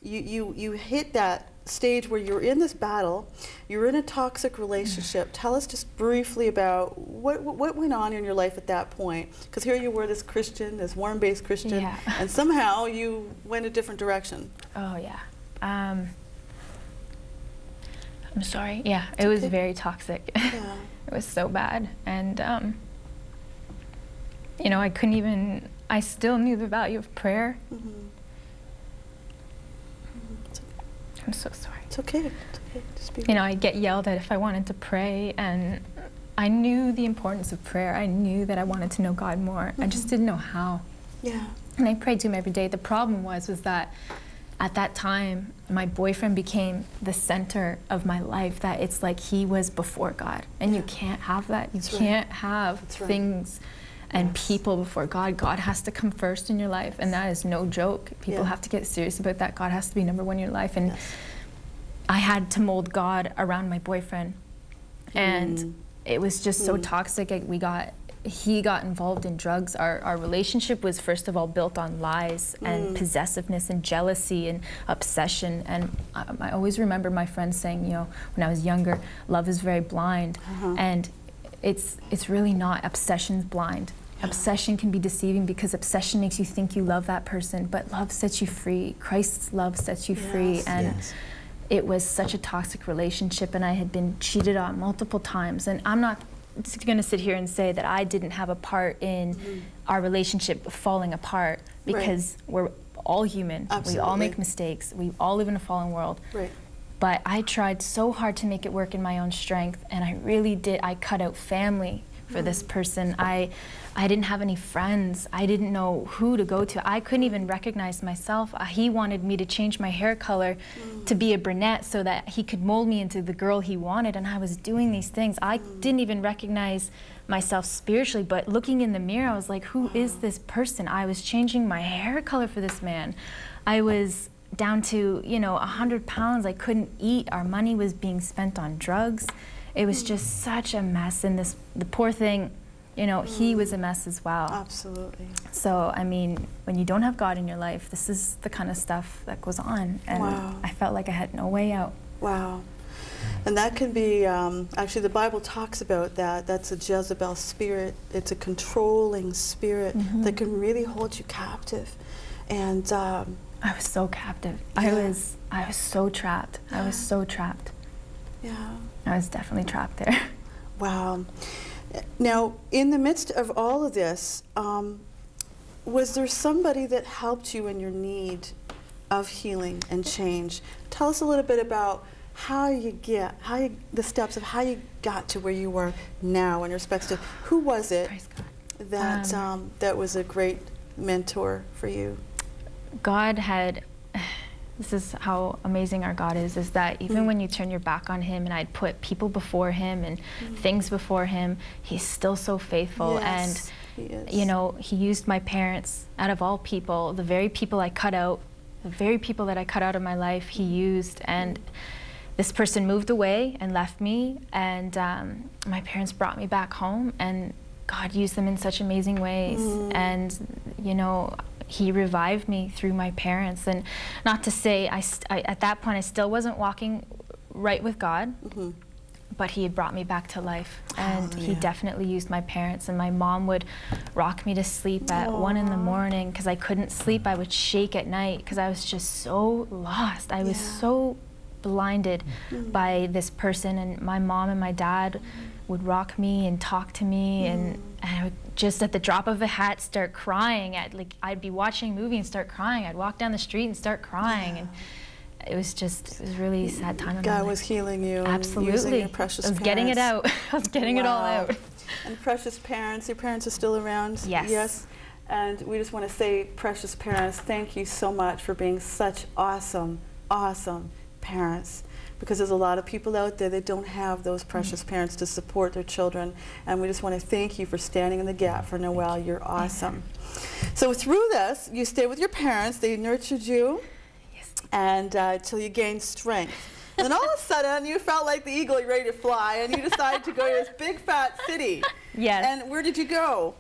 you hit that stage where you're in this battle, you're in a toxic relationship. Tell us just briefly about what went on in your life at that point. Because here you were, this Christian, this warm-based Christian, Yeah. and somehow you went a different direction. Oh, yeah. I'm sorry. Yeah, it was very toxic. Yeah. It was so bad. And, you know, I still knew the value of prayer. I'm so sorry. It's okay. It's okay. Just be. You know, I'd get yelled at if I wanted to pray, and I knew the importance of prayer. I knew that I wanted to know God more. I just didn't know how. Yeah. And I prayed to him every day. The problem was that at that time, my boyfriend became the center of my life, that it's like he was before God. And you can't have that. You can't have things and people before God. God has to come first in your life, and that is no joke. People have to get serious about that. God has to be number one in your life. And I had to mold God around my boyfriend. And it was just so toxic. He got involved in drugs. Our relationship was, first of all, built on lies and possessiveness and jealousy and obsession. And I always remember my friends saying, you know, when I was younger, love is very blind. And it's really not. Obsession's blind. Obsession can be deceiving because obsession makes you think you love that person, but love sets you free. Christ's love sets you free. And it was such a toxic relationship, and I had been cheated on multiple times. And I'm not going to sit here and say that I didn't have a part in our relationship falling apart, because we're all human. We all make mistakes. We all live in a fallen world. But I tried so hard to make it work in my own strength, and I really did. I cut out family for this person. I didn't have any friends. I didn't know who to go to. I couldn't even recognize myself. He wanted me to change my hair color to be a brunette so that he could mold me into the girl he wanted, and I was doing these things. I didn't even recognize myself spiritually, but looking in the mirror, I was like, who is this person? I was changing my hair color for this man. I was down to, you know, 100 pounds. I couldn't eat. Our money was being spent on drugs. It was just such a mess, and the poor thing, you know, he was a mess as well. Absolutely. So, I mean, when you don't have God in your life, this is the kind of stuff that goes on, and I felt like I had no way out. Wow. And that can be, actually the Bible talks about that. That's a Jezebel spirit. It's a controlling spirit that can really hold you captive. And I was so captive. I was so trapped. I was so trapped. Yeah. I was definitely trapped there. Wow. Now, in the midst of all of this, was there somebody that helped you in your need of healing and change? Tell us a little bit about the steps of how you got to where you were now in respect to who was it that that was a great mentor for you? God had. This is how amazing our God is that even when you turn your back on him, and I'd put people before him and things before him, he's still so faithful. Yes, and you know, he used my parents, out of all people, the very people I cut out, the very people that I cut out of my life, he used. And this person moved away and left me, and my parents brought me back home, and God used them in such amazing ways. And you know, he revived me through my parents. And not to say, at that point I still wasn't walking right with God, but he had brought me back to life. And he definitely used my parents. And my mom would rock me to sleep at 1 in the morning because I couldn't sleep. I would shake at night because I was just so lost. I was so blinded by this person. And my mom and my dad would rock me and talk to me, and I would just at the drop of a hat start crying. I'd be watching a movie and start crying. I'd walk down the street and start crying. And it was really a sad time in my life. God was healing you. Absolutely. And using your precious parents. I was getting it out. I was getting it all out. And precious parents, your parents are still around? Yes. Yes. And we just want to say, precious parents, thank you so much for being such awesome, awesome parents. Because there's a lot of people out there that don't have those precious parents to support their children. And we just want to thank you for standing in the gap for Noelle. You're awesome. So through this, you stayed with your parents. They nurtured you. Yes. And till you gained strength. And then all of a sudden, you felt like the eagle, you're ready to fly, and you decided to go to this big fat city. Yes. And where did you go?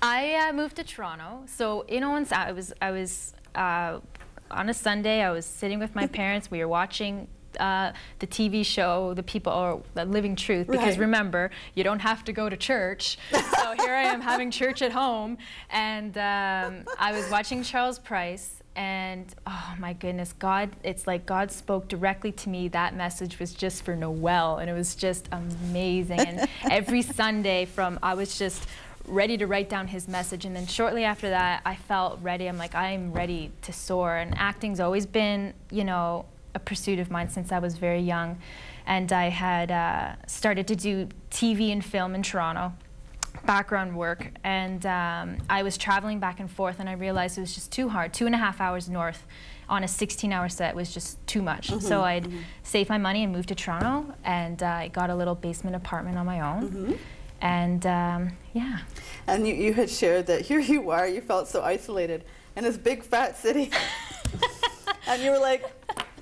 I moved to Toronto. So in Owens, I was on a Sunday, I was sitting with my parents. We were watching the TV show, The People, or The Living Truth, because remember, you don't have to go to church. So here I am having church at home, and I was watching Charles Price, and oh my goodness, it's like God spoke directly to me. That message was just for Noelle, and it was just amazing. And every Sunday I was just ready to write down his message, and then shortly after that, I felt ready. I'm like, I'm ready to soar, and acting's always been, you know, a pursuit of mine since I was very young. And I had started to do TV and film in Toronto, background work, and I was traveling back and forth, and I realized it was just too hard. 2.5 hours north on a 16-hour set was just too much. So I'd saved my money and moved to Toronto, and I got a little basement apartment on my own. And yeah. And you had shared that here you are, you felt so isolated in this big fat city. And you were like,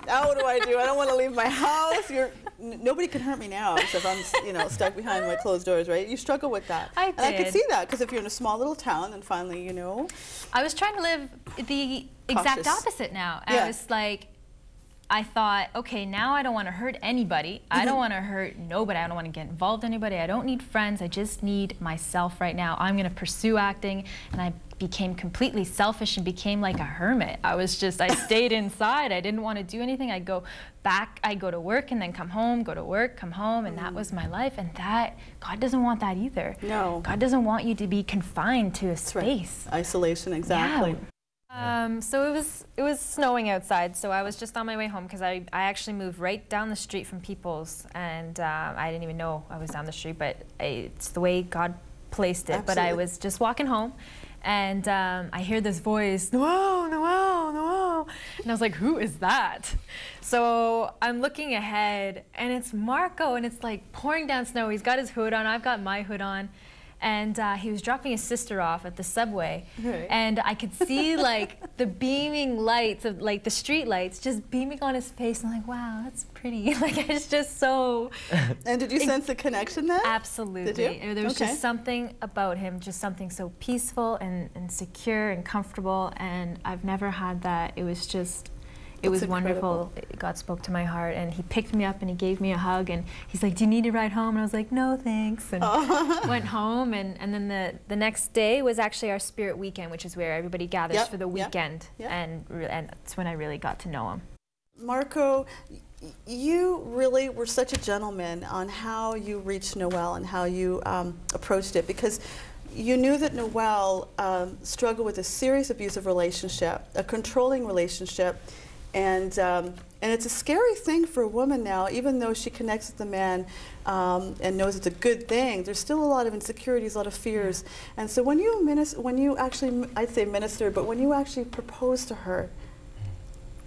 now what do? I don't want to leave my house. Nobody can hurt me now if I'm, you know, stuck behind my closed doors, right? You struggle with that. I did. And I could see that, because if you're in a small little town, then finally, you know. I was trying to live the exact opposite now. I was like, I thought, okay, now I don't want to hurt anybody. I don't want to hurt nobody. I don't want to get involved in anybody. I don't need friends. I just need myself right now. I'm going to pursue acting. And I became completely selfish and became like a hermit. I stayed inside. I didn't want to do anything. I'd go back, I'd go to work and then come home, go to work, come home, and that was my life. And God doesn't want that either. No. God doesn't want you to be confined to a space. Right. Isolation, exactly. Yeah. So it was snowing outside, so I was just on my way home, because I actually moved right down the street from People's, and I didn't even know I was down the street, but it's the way God placed it. Absolutely. But I was just walking home, and I hear this voice, Noelle, Noelle, Noelle, and I was like, who is that? So I'm looking ahead, and it's Marco, and it's like pouring down snow. He's got his hood on, I've got my hood on. And he was dropping his sister off at the subway, and I could see like the beaming lights of like the street lights just beaming on his face. And I'm like, wow, that's pretty. Like, it's just so. And did you sense the connection then? Absolutely. Did you? There was just something about him, just something so peaceful and secure and comfortable. And I've never had that. It was just. It was wonderful. God spoke to my heart, and he picked me up and he gave me a hug, and he's like, do you need a ride home? And I was like, no, thanks. And went home, and then the next day was actually our spirit weekend, which is where everybody gathers for the weekend. And that's when I really got to know him. Marco, you really were such a gentleman on how you reached Noelle and how you approached it, because you knew that Noelle struggled with a serious abusive relationship, a controlling relationship. And it's a scary thing for a woman now, even though she connects with the man and knows it's a good thing. There's still a lot of insecurities, a lot of fears. And so when you actually, I'd say ministered, but when you actually proposed to her,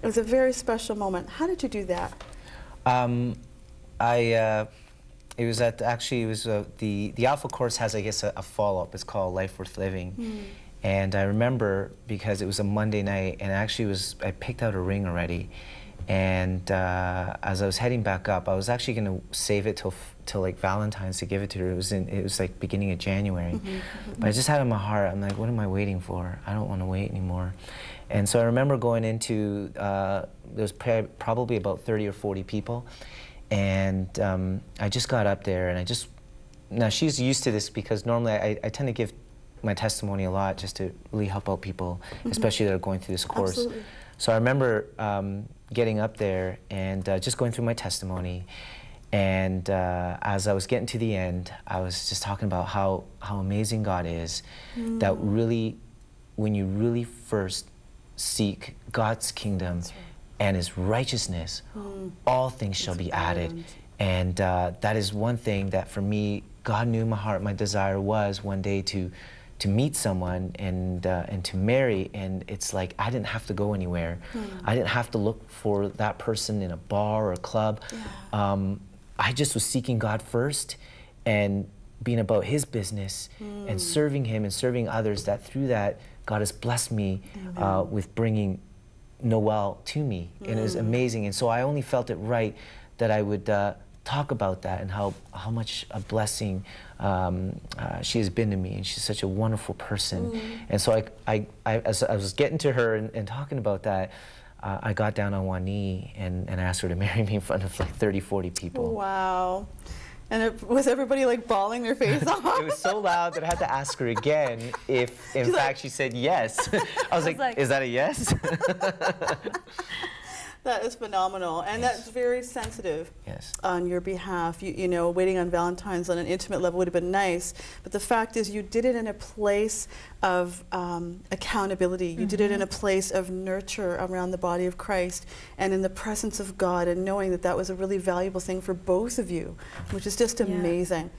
it was a very special moment. How did you do that? It was the Alpha course has, I guess, a follow-up. It's called Life Worth Living. And I remember, because it was a Monday night, and actually I picked out a ring already. And as I was heading back up, I was actually going to save it till like Valentine's to give it to her. It was like beginning of January. But I just had it in my heart, I'm like, what am I waiting for? I don't want to wait anymore. And so I remember going into, there was probably about 30 or 40 people. And I just got up there, and now she's used to this, because normally I tend to give my testimony a lot just to really help out people, especially that are going through this course. Absolutely. So I remember getting up there and just going through my testimony, and as I was getting to the end, I was just talking about how amazing God is, that really, when you really first seek God's kingdom and His righteousness, all things shall be added. And that is one thing that for me, God knew my heart, my desire was one day to meet someone and to marry, and it's like I didn't have to go anywhere. I didn't have to look for that person in a bar or a club. I just was seeking God first and being about His business and serving Him and serving others, that through that God has blessed me with bringing Noelle to me, and it was amazing. And so I only felt it right that I would talk about that and how much a blessing she has been to me, and she's such a wonderful person. And so as I was getting to her and talking about that, I got down on one knee and asked her to marry me in front of like 30, 40 people. Wow. And was everybody like bawling their face off? It was so loud that I had to ask her again if, in fact, she said yes. I was like, is that a yes? That is phenomenal, and Yes. that's very sensitive Yes. on your behalf. You know, waiting on Valentine's on an intimate level would have been nice, but the fact is you did it in a place of accountability. You did it in a place of nurture around the body of Christ and in the presence of God, and knowing that that was a really valuable thing for both of you, which is just amazing.